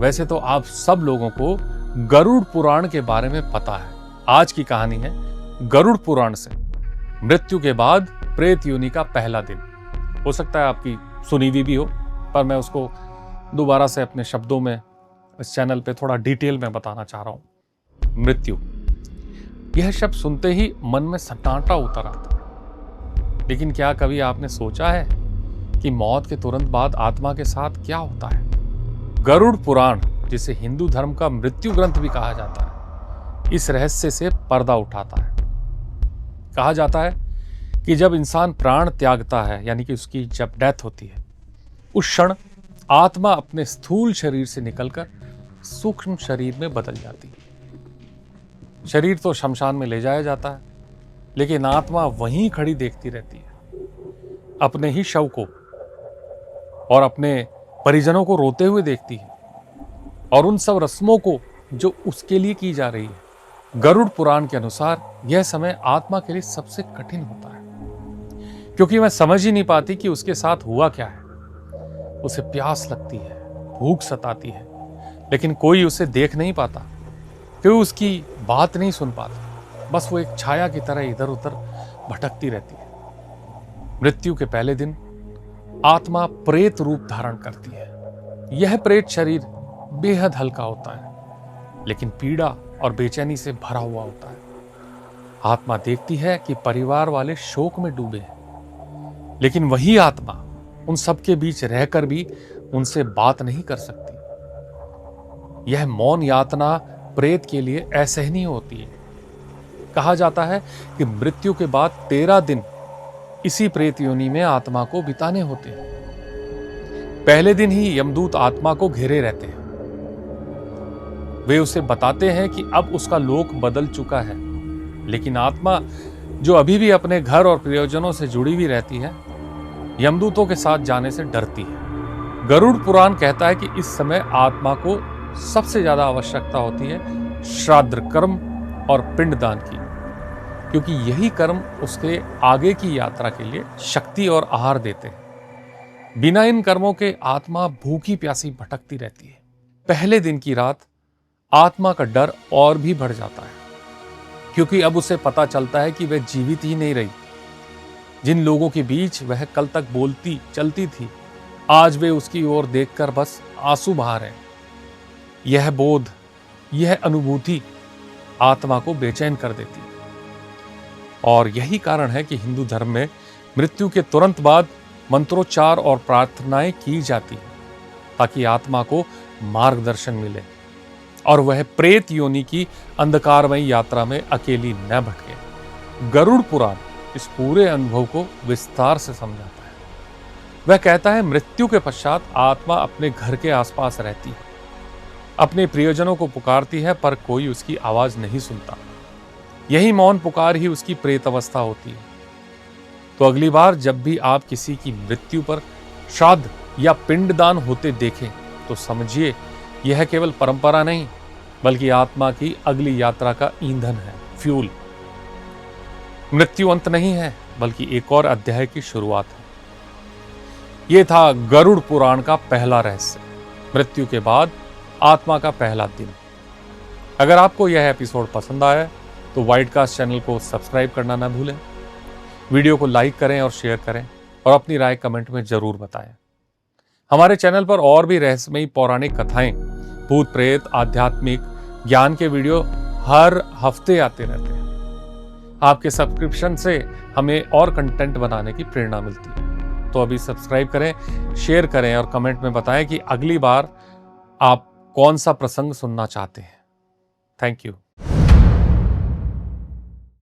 वैसे तो आप सब लोगों को गरुड़ पुराण के बारे में पता है। आज की कहानी है गरुड़ पुराण से मृत्यु के बाद प्रेत योनि का पहला दिन। हो सकता है आपकी सुनी हुई भी हो, पर मैं उसको दोबारा से अपने शब्दों में इस चैनल पे थोड़ा डिटेल में बताना चाह रहा हूं। मृत्यु, यह शब्द सुनते ही मन में सन्नाटा उतर आता है। लेकिन क्या कभी आपने सोचा है कि मौत के तुरंत बाद आत्मा के साथ क्या होता है? गरुड़ पुराण, जिसे हिंदू धर्म का मृत्यु ग्रंथ भी कहा जाता है, इस रहस्य से पर्दा उठाता है। कहा जाता है कि जब इंसान प्राण त्यागता है, यानी कि उसकी जब डेथ होती है, उस क्षण आत्मा अपने स्थूल शरीर से निकलकर सूक्ष्म शरीर में बदल जाती है। शरीर तो शमशान में ले जाया जाता है, लेकिन आत्मा वहीं खड़ी देखती रहती है, अपने ही शव को और अपने परिजनों को रोते हुए देखती है, और उन सब रस्मों को जो उसके लिए की जा रही है। गरुड़ पुराण के अनुसार यह समय आत्मा के लिए सबसे कठिन होता है, क्योंकि वह समझ ही नहीं पाती कि उसके साथ हुआ क्या है। उसे प्यास लगती है, भूख सताती है, लेकिन कोई उसे देख नहीं पाता, कोई उसकी बात नहीं सुन पाता। बस वो एक छाया की तरह इधर उधर भटकती रहती है। मृत्यु के पहले दिन आत्मा प्रेत रूप धारण करती है। यह प्रेत शरीर बेहद हल्का होता है, लेकिन पीड़ा और बेचैनी से भरा हुआ होता है। आत्मा देखती है कि परिवार वाले शोक में डूबे हैं, लेकिन वही आत्मा उन सबके बीच रहकर भी उनसे बात नहीं कर सकती। यह मौन यातना प्रेत के लिए असहनीय होती है। कहा जाता है कि मृत्यु के बाद 13 दिन इसी प्रेत योनि में आत्मा को बिताने होते हैं। पहले दिन ही यमदूत आत्मा को घेरे रहते हैं। वे उसे बताते हैं कि अब उसका लोक बदल चुका है, लेकिन आत्मा जो अभी भी अपने घर और प्रियजनों से जुड़ी हुई रहती है, यमदूतों के साथ जाने से डरती है। गरुड़ पुराण कहता है कि इस समय आत्मा को सबसे ज्यादा आवश्यकता होती है श्राद्ध कर्म और पिंडदान की, क्योंकि यही कर्म उसके आगे की यात्रा के लिए शक्ति और आहार देते हैं। बिना इन कर्मों के आत्मा भूखी प्यासी भटकती रहती है। पहले दिन की रात आत्मा का डर और भी बढ़ जाता है, क्योंकि अब उसे पता चलता है कि वह जीवित ही नहीं रही। जिन लोगों के बीच वह कल तक बोलती चलती थी, आज वे उसकी ओर देखकर बस आंसू बहा रहे हैं। यह बोध, यह अनुभूति आत्मा को बेचैन कर देती है। और यही कारण है कि हिंदू धर्म में मृत्यु के तुरंत बाद मंत्रोच्चार और प्रार्थनाएं की जाती है, ताकि आत्मा को मार्गदर्शन मिले और वह प्रेत योनि की अंधकारमयी यात्रा में अकेली न भटके। गरुड़ पुराण इस पूरे अनुभव को विस्तार से समझाता है। वह कहता है, मृत्यु के पश्चात आत्मा अपने घर के आसपास रहती है, अपने प्रियजनों को पुकारती है, पर कोई उसकी आवाज नहीं सुनता। यही मौन पुकार ही उसकी प्रेत अवस्था होती है। तो अगली बार जब भी आप किसी की मृत्यु पर श्राद्ध या पिंडदान होते देखें, तो समझिए यह केवल परंपरा नहीं, बल्कि आत्मा की अगली यात्रा का ईंधन है, फ्यूल। मृत्यु अंत नहीं है, बल्कि एक और अध्याय की शुरुआत है। यह था गरुड़ पुराण का पहला रहस्य, मृत्यु के बाद आत्मा का पहला दिन। अगर आपको यह एपिसोड पसंद आया तो वाइडकास्ट चैनल को सब्सक्राइब करना ना भूलें। वीडियो को लाइक करें और शेयर करें, और अपनी राय कमेंट में जरूर बताएं। हमारे चैनल पर और भी रहस्यमयी पौराणिक कथाएं, भूत प्रेत, आध्यात्मिक ज्ञान के वीडियो हर हफ्ते आते रहते हैं। आपके सब्सक्रिप्शन से हमें और कंटेंट बनाने की प्रेरणा मिलती है। तो अभी सब्सक्राइब करें, शेयर करें और कमेंट में बताएं कि अगली बार आप कौन सा प्रसंग सुनना चाहते हैं। Thank you.